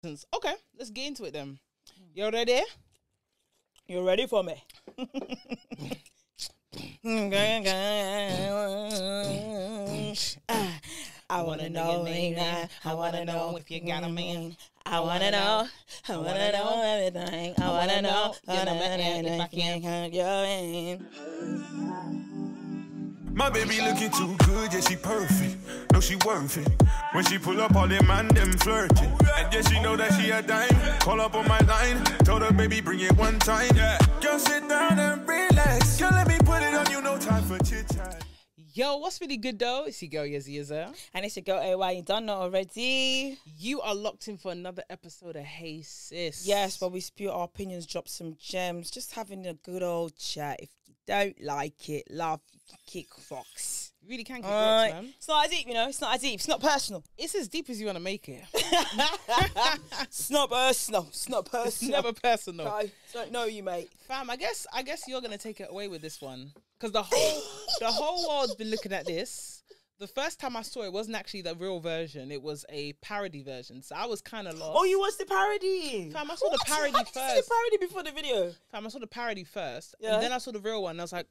Okay, let's get into it then. You ready? You ready for me? I wanna know, I wanna know if you got a man. I wanna know everything. I wanna know, if I can't count your name. My baby looking too good, yeah, she perfect. No, she worth it. When she pull up, all them man, them flirting. And yeah, she know that she a dime. Call up on my line, told her, baby, bring it one time. Yeah, girl, sit down and relax. Girl, let me put it on you, no time for chit-chat. Yo, what's really good though? It's your girl Yezzi.Yezzir. And it's your girl AY, you done that already. You are locked in for another episode of Hey Sis. Yes, where we spew our opinions, drop some gems, just having a good old chat. If you don't like it, love, kick rocks. You really can kick rocks, man. It's not as deep, you know. It's not as deep. It's not personal. It's as deep as you want to make it. It's not personal. It's not personal. It's never personal. I don't know you, mate. Fam, I guess you're gonna take it away with this one because the whole world's been looking at this. The first time I saw it wasn't actually the real version; it was a parody version. So I was kind of lost. Oh, you watched the parody? Fam, I saw the parody first. Did you see the parody before the video? Fam, I saw the parody first, Yeah. and then I saw the real one. And I was like,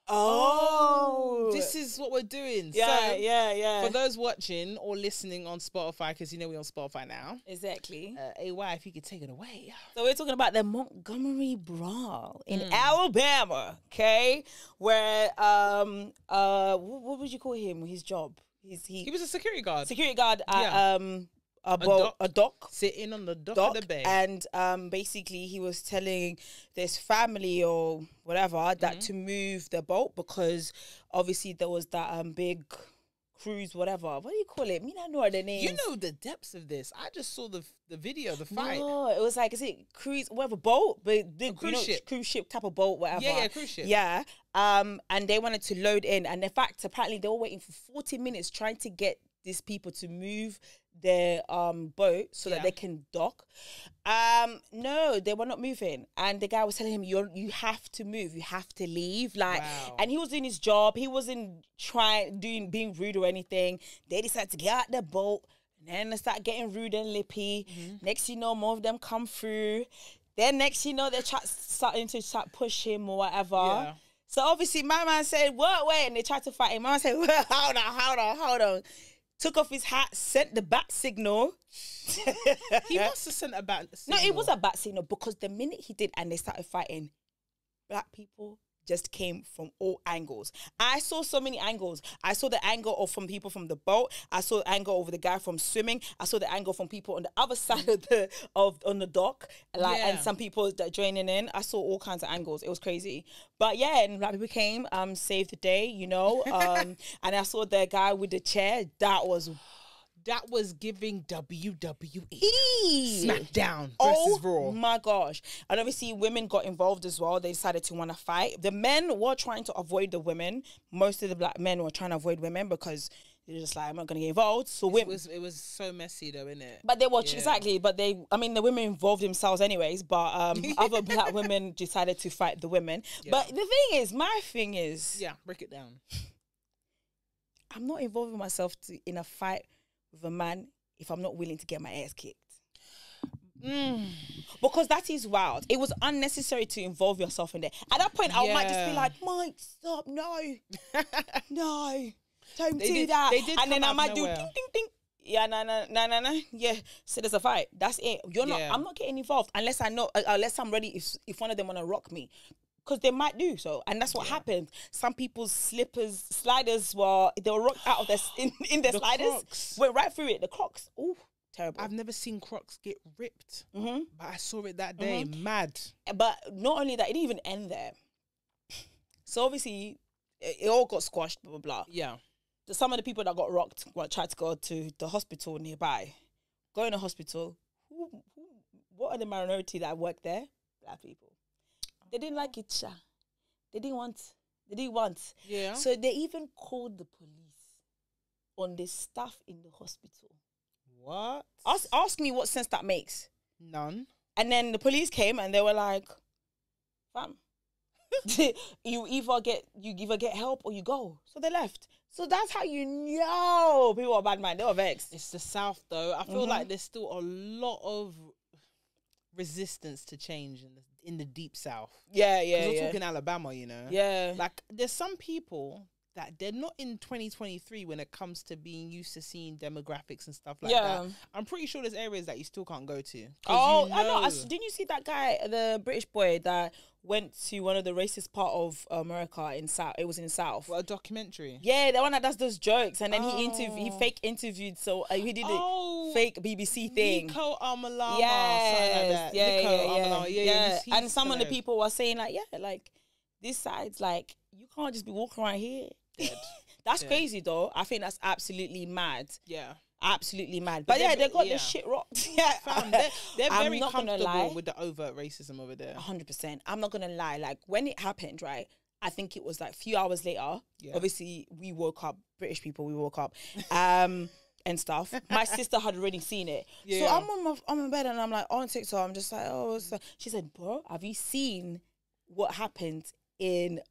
oh, this is what we're doing. Yeah, so, yeah. For those watching or listening on Spotify, because you know we're on Spotify now. Exactly. AY, if you could take it away. So we're talking about the Montgomery Brawl in Alabama, okay? Where what would you call him? His job? He was a security guard. Security guard at a dock. Sitting on the dock of the bay. And basically he was telling this family or whatever that to move the boat because obviously there was that big cruise, whatever. What do you call it? Me, I know the name. You know the depths of this. I just saw the video, the fight. No, it was like, is it cruise, whatever boat? But the cruise ship. Cruise ship type of boat, whatever. Yeah, cruise ship. Yeah. And they wanted to load in. And in fact, apparently they were waiting for 40 minutes trying to get these people to move their boat so that they can dock. No, they were not moving. And the guy was telling him, you have to move, you have to leave. And he was doing his job. He wasn't being rude or anything. They decided to get out the boat. And then they start getting rude and lippy. Next you know, more of them come through. Then next you know, they're starting to push him or whatever. Yeah. So obviously my man said, wait, and they tried to fight him. My man said, hold on. Took off his hat, sent the bat signal. He must have sent a bat signal. No, it was a bat signal because the minute he did and they started fighting, black people just came from all angles. I saw so many angles. I saw the angle from people from the boat. I saw the angle over the guy from swimming. I saw the angle from people on the other side on the dock, and some people that joining in. I saw all kinds of angles. It was crazy. But yeah, and black people came, saved the day, you know. And I saw the guy with the chair. That was giving WWE. SmackDown versus Raw. Oh my gosh. And obviously women got involved as well. They decided to want to fight. The men were trying to avoid the women. Most of the black men were trying to avoid women because they're just like, I'm not going to get involved. So it was so messy though, innit? But they were, exactly. But the women involved themselves anyways. But other black women decided to fight the women. Yeah. But my thing is. Yeah, break it down. I'm not involving myself in a fight with a man if I'm not willing to get my ass kicked. Because that is wild. It was unnecessary to involve yourself in there. At that point, I might just be like, Mike, stop, no, don't do that. They did, and then I might do ding, ding, ding. Yeah, no. Yeah, so there's a fight. That's it. I'm not getting involved unless I know, unless I'm ready. If one of them want to rock me. Because they might do so, and that's what happened. Some people's sliders were rocked out of their in their sliders. Crocs. Went right through it. The Crocs, ooh, terrible. I've never seen Crocs get ripped, but I saw it that day. Mad. But not only that, it didn't even end there. So obviously, it all got squashed. Blah blah blah. Yeah. Some of the people that got rocked tried to go to the hospital nearby. Go in the hospital. What are the minority that work there? Black people. They didn't like it, Sha. They didn't want. Yeah. So they even called the police on the staff in the hospital. What? Ask me what sense that makes. None. And then the police came and they were like, fam, you either get help or you go. So they left. So that's how you know people are bad man. They were vexed. It's the South though. I feel like there's still a lot of resistance to change in the deep South. Yeah. We're talking Alabama, you know. Yeah. Like there's some people that they're not in 2023 when it comes to being used to seeing demographics and stuff like that. I'm pretty sure there's areas that you still can't go to. Oh, I know. Didn't you see that guy, the British boy that went to one of the racist part of America in South? It was in South. What, a documentary? Yeah, the one that does those jokes, and then he fake interviewed. So he did a fake BBC thing. Nico Amalama, yes, yeah. And some of the people were saying like, like this side's like, you can't just be walking around here. That's crazy though. I think that's absolutely mad. Yeah. Absolutely mad. But yeah, they got the shit rocked. Fam, they're very comfortable with the overt racism over there. 100%. I'm not gonna lie. Like when it happened, right? I think it was like a few hours later. Yeah. Obviously, we woke up, British people, we woke up. And stuff. My sister had already seen it. So I'm in bed and I'm like on TikTok. I'm just like, oh, she said, bro, have you seen what happened in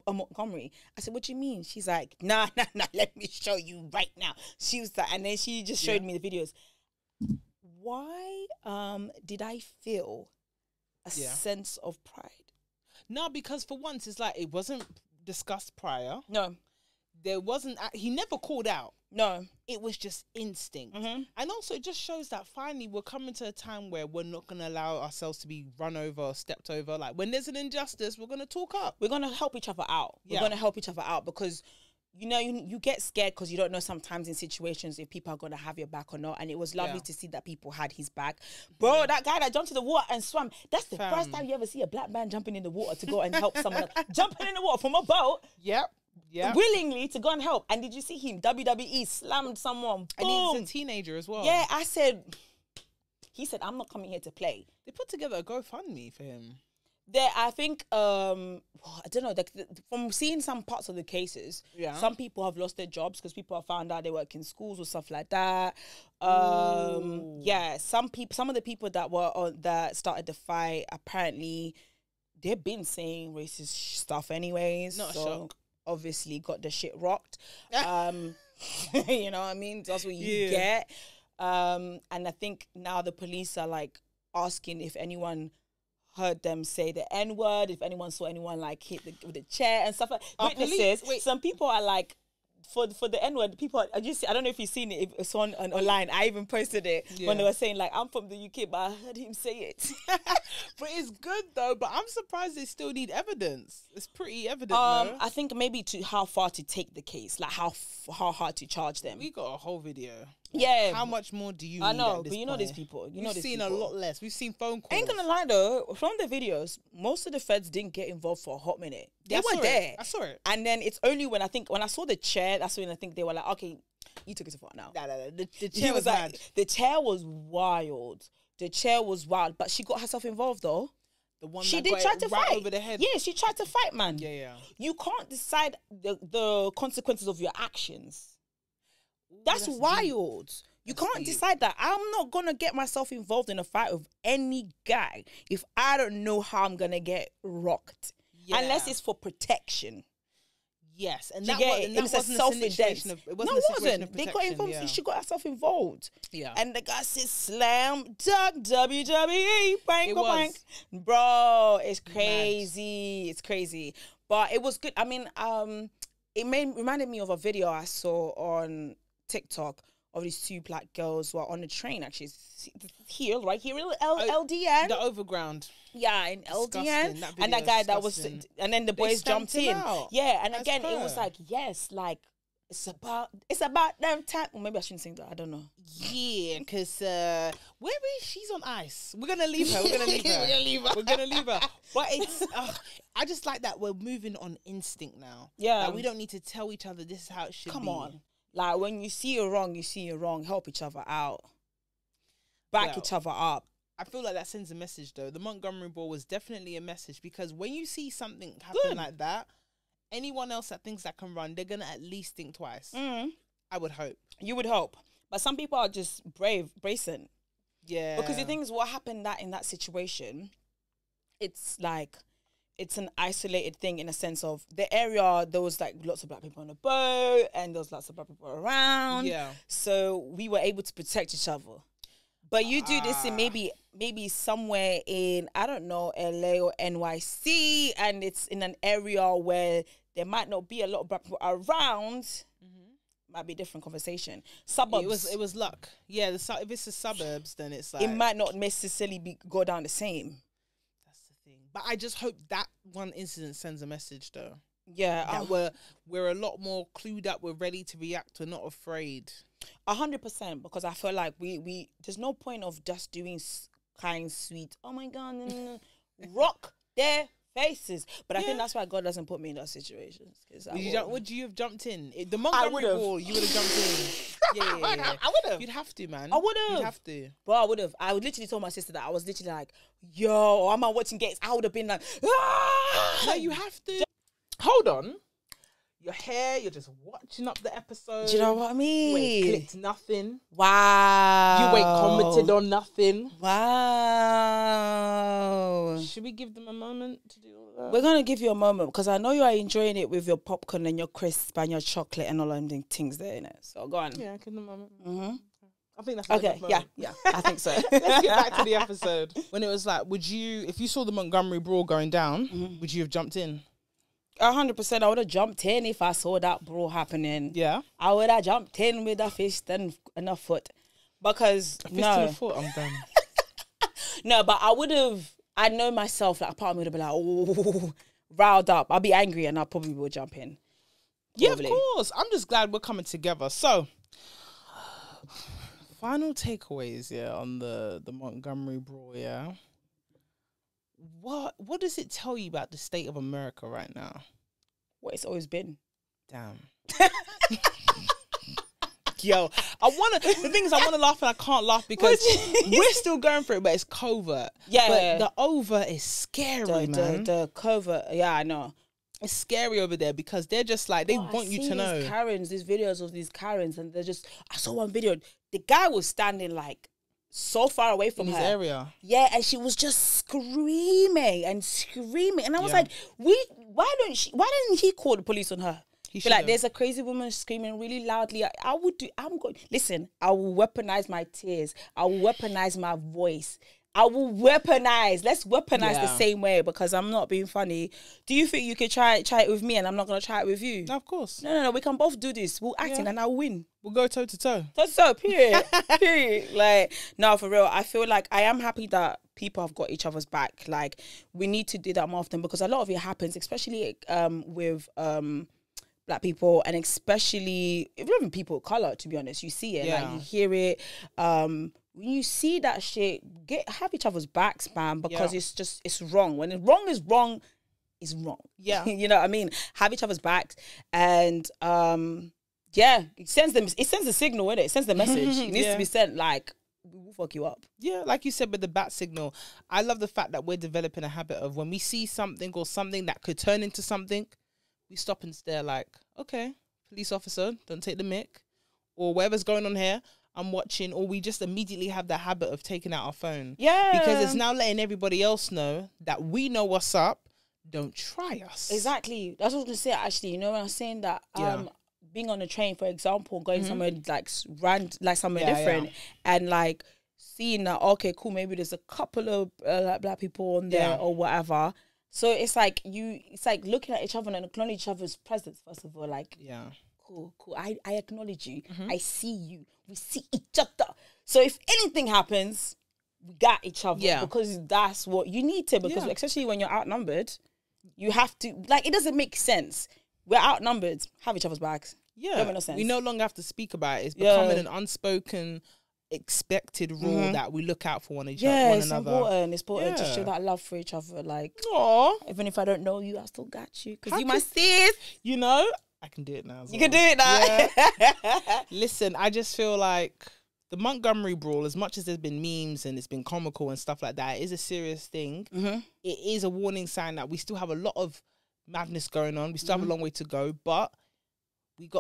Montgomery? I said, what do you mean? She's like, nah, let me show you right now. She was like, and then she just showed me the videos. Why did I feel a sense of pride? No, because for once it's like it wasn't discussed prior. No. There wasn't, he never called out. No. It was just instinct. And also it just shows that finally we're coming to a time where we're not going to allow ourselves to be run over or stepped over. Like when there's an injustice, we're going to talk up. We're going to help each other out. We're going to help each other out because, you know, you get scared because you don't know sometimes in situations if people are going to have your back or not. And it was lovely to see that people had his back. Bro, that guy that jumped in the water and swam, that's the first time you ever see a black man jumping in the water to go and help someone else. Jumping in the water from a boat. Yep. Willingly to go and help. And did you see him? WWE slammed someone. Boom. And he's a teenager as well. Yeah, he said, I'm not coming here to play. They put together a GoFundMe for him. I think, I don't know, from seeing some parts of the cases, some people have lost their jobs because people have found out they work in schools or stuff like that. Some of the people that started the fight, apparently, they've been saying racist stuff anyways. Not a shock. Obviously got the shit rocked. You know what I mean? That's what you get. And I think now the police are like asking if anyone heard them say the N-word, if anyone saw anyone like hit with a chair and stuff like witnesses. Some people are like, for the N-word, people I don't know if you've seen it, it's on online. I even posted it when they were saying like, I'm from the UK, but I heard him say it. But it's good though, but I'm surprised they still need evidence. It's pretty evident. I think maybe to how far to take the case, like how hard to charge them. We got a whole video. Yeah. How much more do you I need know, at this but you know point? these people. We've seen a lot less. We've seen phone calls. Ain't gonna lie though, from the videos, most of the feds didn't get involved for a hot minute. They were there. I saw it. And then it's only when I saw the chair, that's when I think they were like, okay, you took it too far now. No. The chair was mad. Like, the chair was wild. The chair was wild, but she got herself involved though. The one she that did got try it to right fight over the head. Yeah, she tried to fight, man. Yeah. You can't decide the consequences of your actions. That's wild. Deep. You can't decide that. I'm not going to get myself involved in a fight with any guy if I don't know how I'm going to get rocked. Yeah. Unless it's for protection. Yes. And it was a self-defense. No, it wasn't. They got involved. Yeah. She got herself involved. Yeah. And the guy said, slam dunk, WWE, bang, bang. Bro, it's crazy. Mad. It's crazy. But it was good. I mean, it reminded me of a video I saw on TikTok of these two black girls who are on the train, actually. Here, right here in LDN. The overground. Yeah, in LDN. And that guy that was, and then the boys jumped in. Yeah, and again, it was like, yes, like, it's about them time. Well, maybe I shouldn't sing that. I don't know. Yeah, because where is she's on ice? We're gonna leave her. We're gonna leave her. But it's I just like that we're moving on instinct now. Yeah, like, we don't need to tell each other this is how it should be. Come on, like when you see you're wrong, you see you're wrong. Help each other out. Back each other up. I feel like that sends a message though. The Montgomery Brawl was definitely a message because when you see something happen like that, anyone else that thinks that can run, they're going to at least think twice. I would hope. You would hope. But some people are just bracing. Yeah. Because the thing is, what happened in that situation, it's like, it's an isolated thing in a sense of the area. There was like lots of black people on the boat, and there was lots of black people around. Yeah. So we were able to protect each other. But you do this in maybe somewhere in, I don't know, LA or NYC, and it's in an area where there might not be a lot of black people around. Might be a different conversation. Suburbs. It was luck. Yeah, if it's the suburbs, then it's like it might not necessarily go down the same. But I just hope that one incident sends a message, though. Yeah, that we're a lot more clued up. We're ready to react. We're not afraid. 100%, because I feel like we there's no point of just doing kind, sweet. Oh my God, rock their faces. But I think that's why God doesn't put me in those situations. Would you have jumped in? The Montgomery Brawl, you would have jumped in. Yeah. I would have. You'd have to, man. I would have. You'd have to. Bro, I would have. I would literally told my sister that. I was literally like, yo, I'm not watching Gates. I would have been like, ah! No, you have to. Hold on. You're here, you're just watching up the episode. Do you know what I mean? You ain't clicked nothing. Wow. You ain't commented on nothing. Wow. Should we give them a moment to do all that? We're going to give you a moment because I know you are enjoying it with your popcorn and your crisp and your chocolate and all of them things there in it. So go on. Yeah, give them a moment. I think that's okay. Yeah, I think so. Let's get back to the episode. When it was like, if you saw the Montgomery Brawl going down, would you have jumped in? 100%. I would have jumped in if I saw that brawl happening. Yeah, I would have jumped in with a fist and a foot, because a fist and a foot. I'm done. No, but I would have. I know myself. Like, a part of me would have been like, oh, riled up. I'll be angry, and I probably will jump in. Probably. Yeah, of course. I'm just glad we're coming together. So, final takeaways, on the Montgomery Brawl, What does it tell you about the state of America right now? What it's always been. Damn. Yo, the thing is, I want to laugh and I can't laugh because we're still going through it, but it's covert. Yeah. But the overt is scary, man. The covert, I know. It's scary over there because they're just like, they want you to know. These videos of these Karens, and they're just, I saw one video, the guy was standing like, so far away from his her area, and she was just screaming, and I was like, why didn't he call the police on her? He feel like, there's a crazy woman screaming really loudly. I will weaponize my tears. I will weaponize my voice. Let's weaponize the same way, because I'm not being funny. Do you think you could try it with me and I'm not going to try it with you? No, of course. No. We can both do this. We'll act and I'll win. We'll go toe to toe. Toe, period. Period. Like, no, for real. I feel like I am happy that people have got each other's back. Like, we need to do that more often, because a lot of it happens, especially with black people, and especially even people of color, to be honest. You see it, like, you hear it. When you see that shit, have each other's backs, man, because it's wrong. When wrong is wrong, it's wrong. Yeah. You know what I mean? Have each other's backs, and it sends a signal, innit? It sends the message. It needs to be sent, like, we will fuck you up. Yeah, like you said with the bat signal. I love the fact that we're developing a habit of, when we see something or something that could turn into something, we stop and stare like, okay, police officer, don't take the mic, or whatever's going on here, I'm watching. Or we just immediately have the habit of taking out our phone. Yeah. Because it's now letting everybody else know that we know what's up. Don't try us. Exactly. That's what I was going to say, actually. You know, when I was saying that, being on a train, for example, going somewhere like somewhere different, and like seeing that, okay, cool, maybe there's a couple of like black people on there or whatever. So it's like looking at each other and acknowledge each other's presence, first of all. Like, cool. I acknowledge you. I see you. We see each other. So if anything happens, we got each other. Yeah. Because that's what you need to, because especially when you're outnumbered, you have to, like, it doesn't make sense. We're outnumbered. Have each other's backs. Yeah. Don't make no sense. We no longer have to speak about it. It's becoming an unspoken, expected rule that we look out for one another. Yeah, it's important. It's important to show that love for each other. Like, even if I don't know you, I still got you. Because you my sis. You know, I can do it now. You can do it now. Yeah. Listen, I just feel like the Montgomery Brawl, as much as there's been memes and it's been comical and stuff like that, it is a serious thing. It is a warning sign that we still have a lot of madness going on. We still have a long way to go, but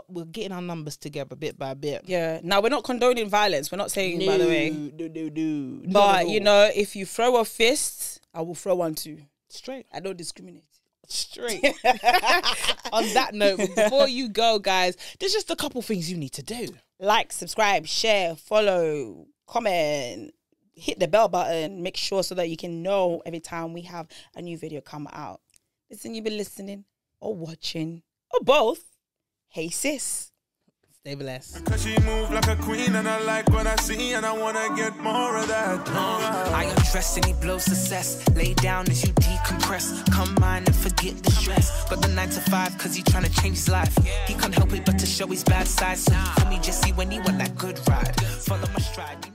we're getting our numbers together bit by bit. Yeah. Now, we're not condoning violence. We're not saying, by the way. No. But, you know, if you throw a fist, I will throw one too. Straight. I don't discriminate. Straight. On that note, before you go, guys, there's just a couple things you need to do. Like, subscribe, share, follow, comment, hit the bell button. Make sure so that you can know every time we have a new video come out. Listen, you've been listening or watching or both. Hey, sis. Stay blessed. Cause she move like a queen and I like what I see and I wanna get more of that. I undress and he blows success. Lay down as you decompress. Come mine and forget the stress. Got the 9 to 5 cause he tryna change his life. He can't help it but to show his bad side. So for me, just see when he want that good ride. Follow my stride.